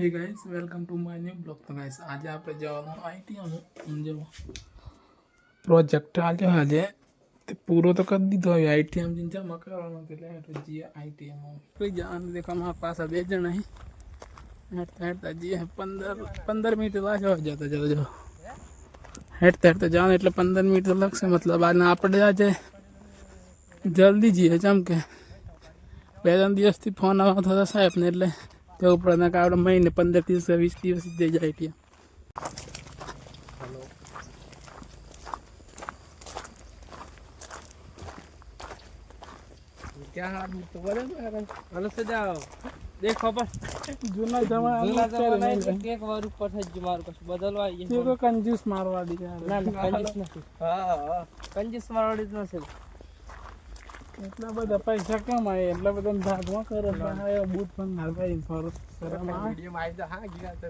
હે guys welcome to my new blog. તો guys આજે આપણે જવાનું આઈટીઆઈ જો પ્રોજેક્ટ આજે તે પૂરો તો કરી દીધો હવે આઈટીઆઈ જઈને જમા કરવાનો એટલે હેઠળ જઈએ આઈટીઆઈ કોઈ જવાનું દેખો અમારા પાસે બે જણા હેઠતા જઈએ 15 મિનિટ લાગ્યો જતા જો હેઠતા જવાનું એટલે 15 મિનિટ તો લાગશે. મતલબ આને આપણે આજે જલ્દી જઈએ જેમ કે 2-3 દિવસથી ફોન આવવા થતા સાહેબને એટલે તો ઉપરના આપણે મહિને 15 દિવસ 20 દિવસ જઈ જાય ત્યાં. क्या हाल तो बदल हेलो सजाओ देखो पर જૂના જમાના एक बार ऊपर से जुमार को बदलवा ये તો કંજૂસ મારવા દી ना कंजूस नहीं हां कंजूस मारवाड़ी न से એટલા બધા પૈસા કમાય એટલા બધા ભાગમાં કરે હા બૂટ પણ નાલભાઈ ફોર શરમ આ वीडियो में जा हां गिरा तो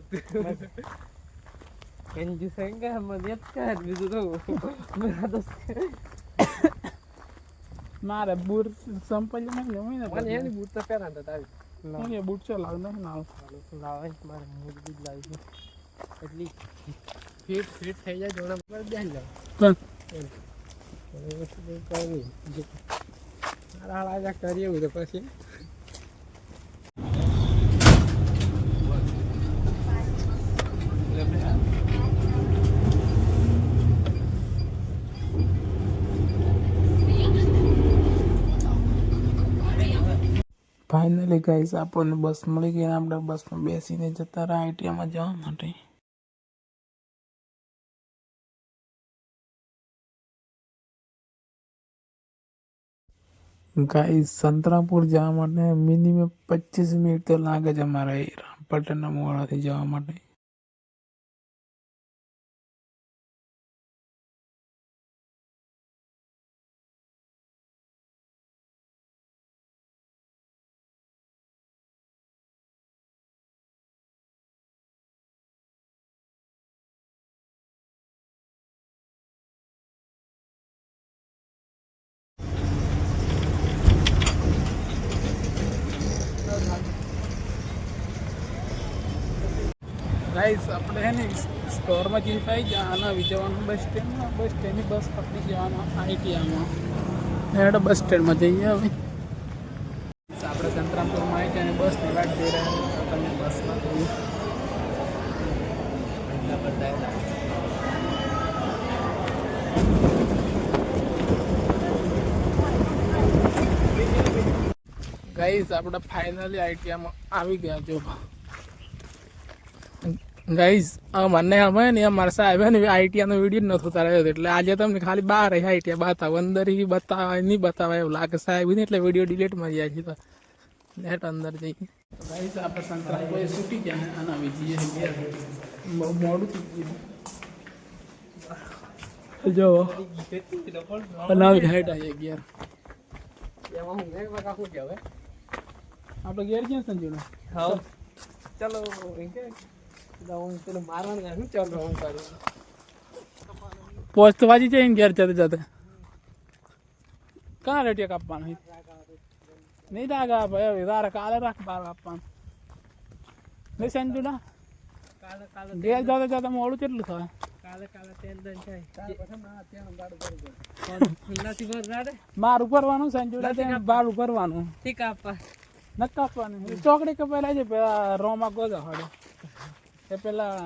कंजूस है हम ये कर बिजू तो मेरा तो મારે બૂટ સંપલ નહીં જમે મને એની બૂટ તો પહેરાતા તારી ને બૂટ ચો લાવ ના લાવે મારે મજબૂત લાવી છે એટલી ફિટ થઈ જાય જોડા પર બેન જાવ પણ હાલા જા કરીએ તો પછી ફાઇનલી ગાઈસ આપણને બસ મળી ગઈ. આપણે બસમાં બેસીને જતા રહ્યા આઈટીઆઈમાં જવા માટે. ગાઈસ સંતરામપુર જવા માટે મિનિમમ 25 મિનિટ તો લાગે છે અમારે રામપટના મોડાથી જવા માટે. ગાઈસ આપણે હે ને સ્ટોરમાં જઈને પાઈ જવાના વિજયવાડા બસ સ્ટેન્ડની બસ પકડી જવાના આઈટીઆઈમાં. હેડ બસ સ્ટેન્ડમાં જઈએ હવે. આપણે સંતરામપુરમાં આવી જાય અને બસની વાટ જોઈ રહ્યા તમે બસમાં જઈએ. ગાઈસ આપણે ફાઇનલી આઈટીઆઈમાં આવી ગયા જો. ગાઈસ મને અમે ને અમારા સાહેબ ને આઈટીઆઈનો વિડીયો નહોતો ઉતાર્યો એટલે આજે તમને ખાલી બહાર આઈટીઆઈ બતાવો અંદર બતાવાય નહીં બતાવાય એવું લાગે સાહેબ ને એટલે વિડીયો ડિલીટ મારી જાય છે. તો નેટ અંદર જઈએ. ગાઈસ આપણે સંતરામપુર છૂટી ગયા અને આવી જઈએ બહુ મોડું થઈ ગયું જો બનાવી હેડ આવી ગયા. એમાં હું એક વખત હું કે હવે આપણે ઘેર ક્યાં સંજુનો હા ચલો ઇનકે દાઉં તો મારવાનું હું ચાલ રહું કરું પોસ્ટ વાજી છે ઇન ઘેર જતે જતે કાં રેટિયા કાપવાનું નહીં દાગા ભાઈ તારે કાલે રાખ બાર આપવાનું નહીં સંજુના કાલે ઘેર જતે જતે મોડું કેટલું થાય કાલે તેલ દન થાય પછી ના ત્યાં ગાડું કરી નથી ભર રાડે મારું ભરવાનું સંજુડા ત્યાં ભાડું ભરવાનું ઠીક આપા નથી કાપવાનું ચોકડી કપાયેલા છે પેલા રોમા ગોદા હડે એ પેલા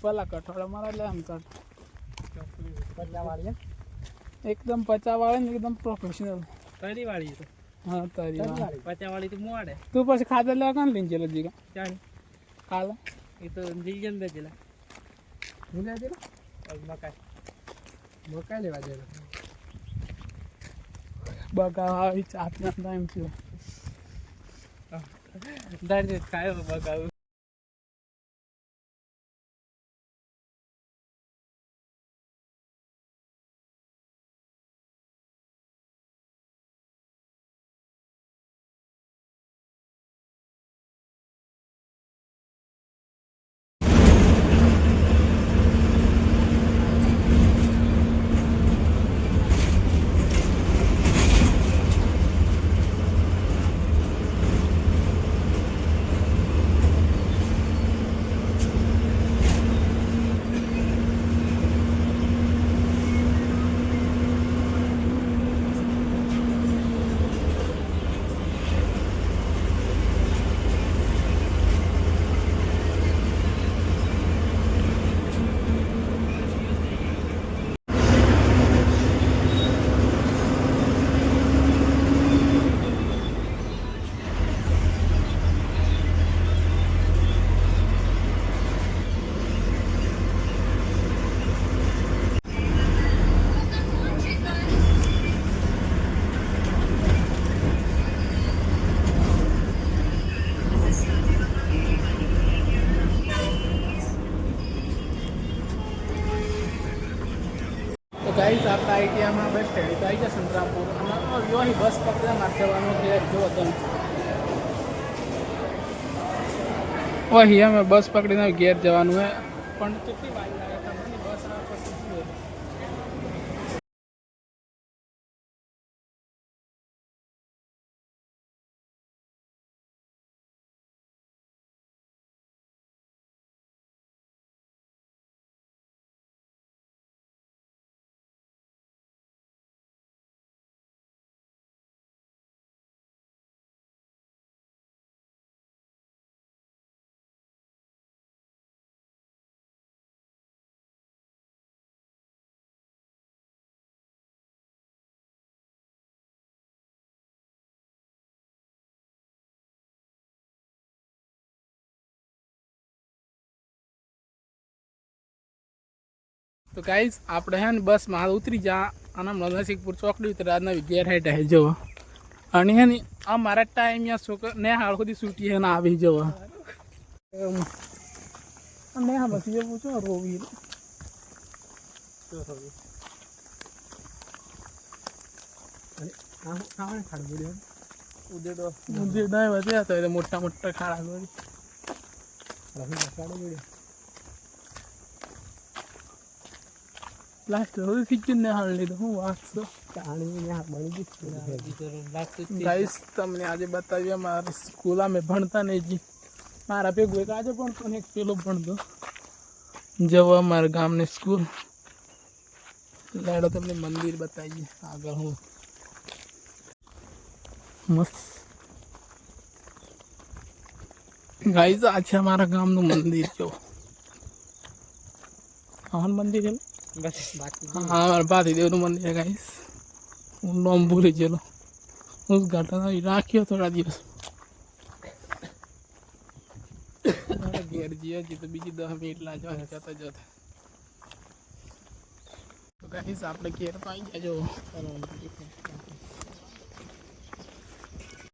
પેલા કઠોળા મારા એટલે એમ કટ વાળી એકદમ 50 વાળે ને એકદમ પ્રોફેશનલ તારી વાળી તો હા તારી 50 વાળી તો મોડે તું પછી ખાતર લેવા કાન લઈને ચલો જીગા ચાલ કાલે એ તો જીજન દે પેલા હું લે દેલો મકાઈ લેવા દેલો બગા આવી ચાપના ટાઈમ છે દાડે ખાયો બગાવ ગાઈસ આપણે આઈટીઆઈમાં બસ સ્ટેડી તો આવી ગયા સંતરામપુર અને અહીં બસ પકડ્યા મારે જવાનું છે જો તમે અહીં અમે બસ પકડીને ઘેર જવાનું હે પણ કેટલી વાર લાગે તમને બસ આવે પછી શું હોય? તો ગાઈસ આપણે હે ને બસમાં હાલ ઉતરી જા અને નરસિંહપુર ચોકડી ઉતરી આજના ઘેર હેઠ હે જવો અને હે ને આ મારા ટાઈમ યા છોકરા ને હાલ સુધી છૂટી હે ને આવી જવો ને હા બસ એ પૂછો રોવી ઉદેડા વધ્યા તો મોટા મોટા ખાડા દોરી લાસ્ટ હવે ખીચી ને હાલ લીધું હું વાંચતો ગાઈસ તમને આજે બતાવીએ મારી સ્કૂલ અમે ભણતા નહીં જી મારા ભેગું એક આજે ભણતો ને એક પેલો ભણતો જવા મારા ગામની સ્કૂલ લાડો તમને મંદિર બતાવીએ આગળ હું મસ્ત ગાઈસ આ છે અમારા ગામનું મંદિર જો હનુમાન મંદિર છે हाँ हमारे भाती देव मंदिर है गाइस नाम भूल चलो उस घटना राखियो थोड़ा दिवस घेर जियो जी तो बीजी 10 मिनट ला जाओ जाता जाता तो गाइस आप घेर तो आई जाओ